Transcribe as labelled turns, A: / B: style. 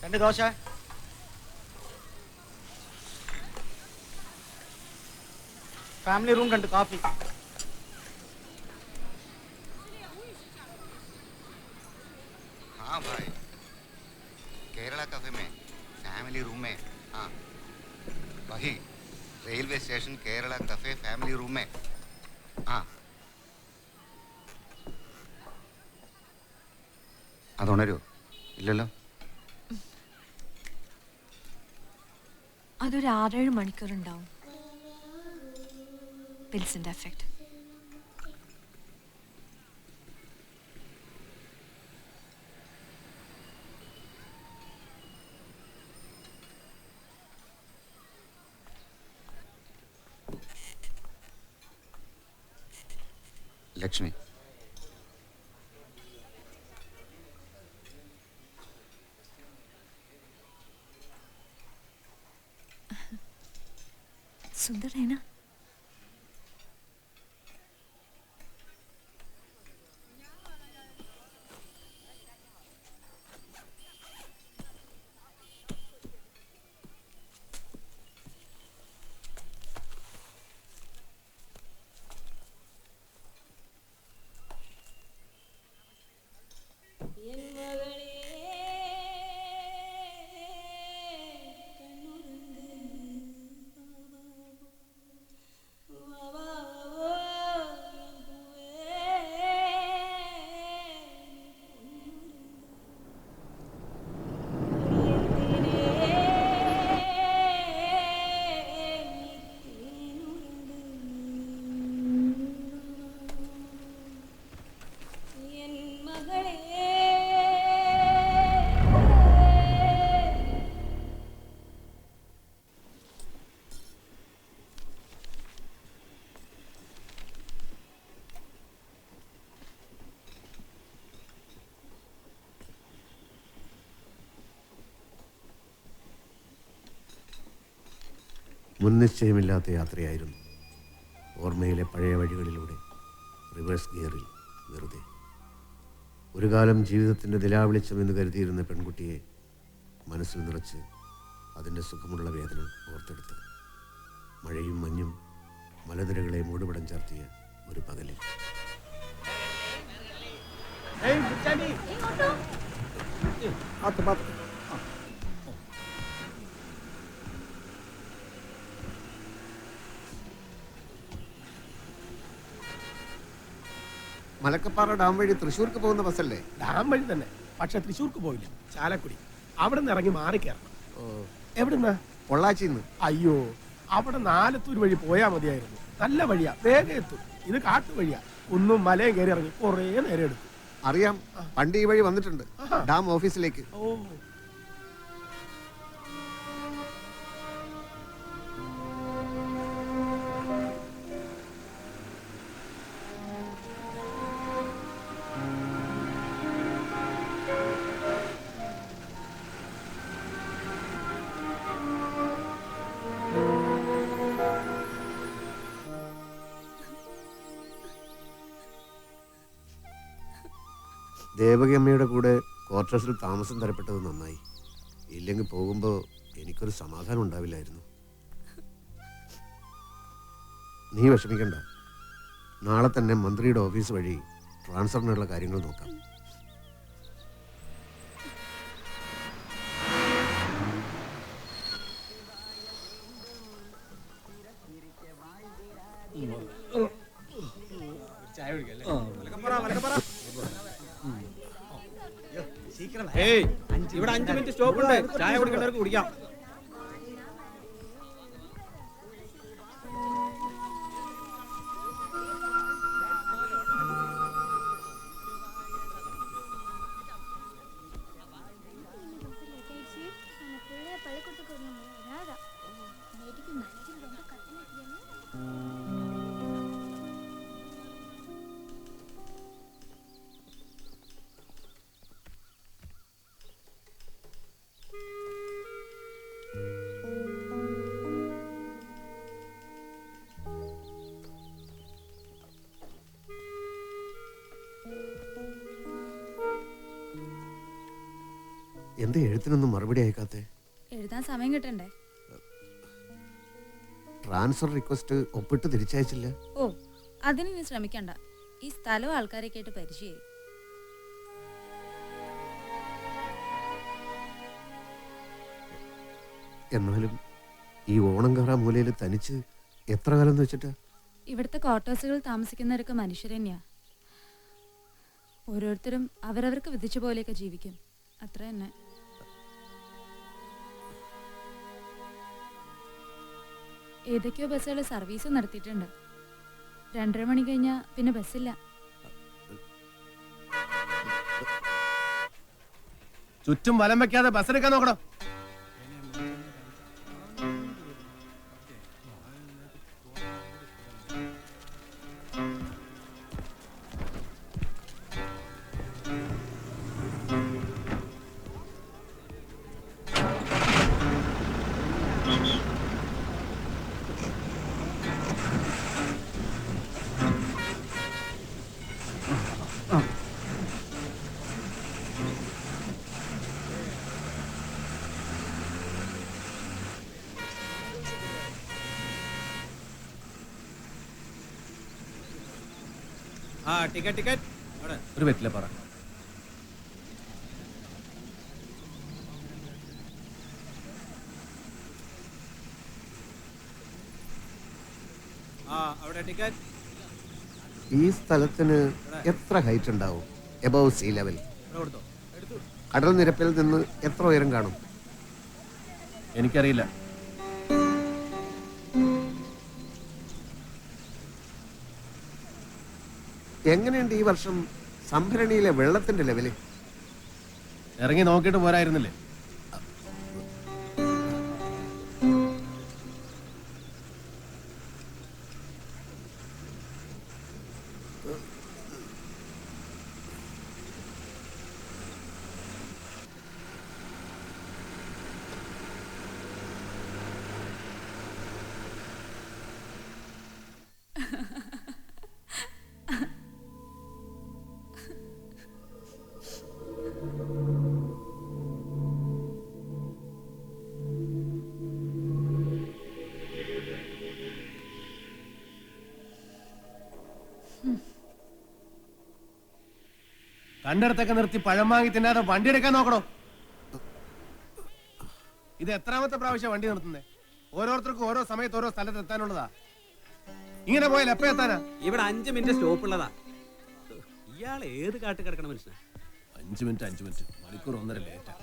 A: 2 dosa. Family room 2 coffee.
B: हाँ भाई, Kerala cafe में फैमिली रूम में. हाँ वही railway station Kerala cafe family room में. हाँ അത് ഉണരുമോ? ഇല്ലല്ലോ.
C: അതൊരു 6-7 മണിക്കൂർ ഉണ്ടാവും. പിൽസിന്റെ എഫക്റ്റ്.
B: ലക്ഷ്മി,
C: सुंदर है ना?
D: മുൻനിശ്ചയമില്ലാത്ത യാത്രയായിരുന്നു. ഓർമ്മയിലെ പഴയ വഴികളിലൂടെ റിവേഴ്സ് ഗിയറിൽ വെറുതെ. ഒരു കാലം ജീവിതത്തിൻ്റെ നിലാവിളിച്ചമെന്ന് കരുതിയിരുന്ന പെൺകുട്ടിയെ മനസ്സിൽ നിറച്ച് അതിൻ്റെ സുഖമുള്ള വേദന ഓർത്തെടുത്ത് മഴയും മഞ്ഞും മലനിരകളെ മൂടുപടം ചാർത്തിയ ഒരു പകലിൽ മലക്കപ്പാറ ഡാം വഴി തൃശ്ശൂർക്ക് പോകുന്ന ബസ്സല്ലേ?
E: ഡാം വഴി തന്നെ, പക്ഷെ തൃശ്ശൂർക്ക് പോയില്ല, ചാലക്കുടി. അവിടെ നിന്ന് ഇറങ്ങി മാറി കയറണം. എവിടുന്നാ?
D: പൊള്ളാച്ചിന്ന്.
E: അയ്യോ, അവിടെ നാലത്തൂർ വഴി പോയാ മതിയായിരുന്നു. നല്ല വഴിയാ, വേഗം എത്തും. ഇത് കാട്ടുവഴിയാ, കുന്നും മലയും കയറി ഇറങ്ങി കുറേ നേരം എടുക്കും.
D: അറിയാം, പണ്ട് ഈ വഴി വന്നിട്ടുണ്ട് ഡാം ഓഫീസിലേക്ക്.
E: ഓ,
D: ദേവകി അമ്മയുടെ കൂടെ ക്വാർട്ടേഴ്സിൽ താമസം തരപ്പെട്ടത് നന്നായി. ഇല്ലെങ്കിൽ പോകുമ്പോൾ എനിക്കൊരു സമാധാനം ഉണ്ടാവില്ലായിരുന്നു. നീ വിഷമിക്കണ്ട, നാളെ തന്നെ മന്ത്രിയുടെ ഓഫീസ് വഴി ട്രാൻസ്ഫറിനുള്ള കാര്യങ്ങൾ നോക്കാം.
A: ഇവിടെ 5 മിനിറ്റ് സ്റ്റോപ്പ് ഉണ്ട്. ചായ കുടിക്കേണ്ടവർക്ക് കുടിക്കാം.
D: എന്താ എഴുത്തിനൊന്നും മറുപടി അയക്കാത്തെ?
F: എഴുതാൻ സമയം കിട്ടണ്ടേ?
D: ട്രാൻസ്ഫർ റിക്വസ്റ്റ് ഒപ്പിട്ട് തിരിച്ചയച്ചില്ല.
F: ഓ, അതിന് നീ ശ്രമിക്കണ്ട. ഈ സ്ഥലവും ആൾക്കാരെ കേട്ട് പരിചയമായി.
D: എന്നാലും ഈ ഓണം കയറാ മൂലയിൽ തനിച്ച് എത്ര കാലം എന്ന് വെച്ചിട്ടാ?
F: ഇവിടുത്തെ ക്വാർട്ടേഴ്സുകളിൽ താമസിക്കുന്നവരൊക്കെ മനുഷ്യർ തന്നെയാ. ഓരോരുത്തരും അവരവർക്ക് വിധിച്ച പോലെയൊക്കെ ജീവിക്കും, അത്ര തന്നെ. ഏതൊക്കെയോ ബസ്സുകൾ സർവീസ് നടത്തിയിട്ടുണ്ട്. 2:30 മണി കഴിഞ്ഞാൽ പിന്നെ ബസ്സില്ല.
E: ചുറ്റും വലം വെക്കാതെ ബസ് എടുക്കാൻ നോക്കണം.
A: ടിക്കറ്റ്
E: ഒരു പറ്റില്ല പറ.
A: അവിടെ ടിക്കറ്റ്.
D: ഈ സ്ഥലത്തിന് എത്ര ഹൈറ്റ് ഉണ്ടാവും? Above see level. കടൽ നിരപ്പിൽ നിന്ന് എത്ര ഉയരം കാണും?
E: എനിക്കറിയില്ല.
D: എങ്ങനെയുണ്ട് ഈ വർഷം സംഭരണിയിലെ വെള്ളത്തിന്റെ ലെവല്?
E: ഇറങ്ങി നോക്കിയിട്ട് പോരായിരുന്നില്ലേ? കണ്ടിടത്തൊക്കെ നിർത്തി പഴം വാങ്ങി തിന്നാതെ വണ്ടി എടുക്കാൻ നോക്കണോ? ഇത് എത്രാമത്തെ പ്രാവശ്യം വണ്ടി നിർത്തുന്നേ? ഓരോരുത്തർക്കും ഓരോ സമയത്ത് ഓരോ സ്ഥലത്ത് എത്താനുള്ളതാ. ഇങ്ങനെ പോയാൽ എപ്പോ എത്താനാ?
A: ഇവിടെ 5 മിനിറ്റ് സ്റ്റോപ്പ് ഉള്ളതാ. ഇയാൾ ഏത് കാട്ട് കിടക്കണ മനുഷ്യനാ?
E: 5 മിനിറ്റ് മണിക്കൂർ 1.5 ലേറ്റാ.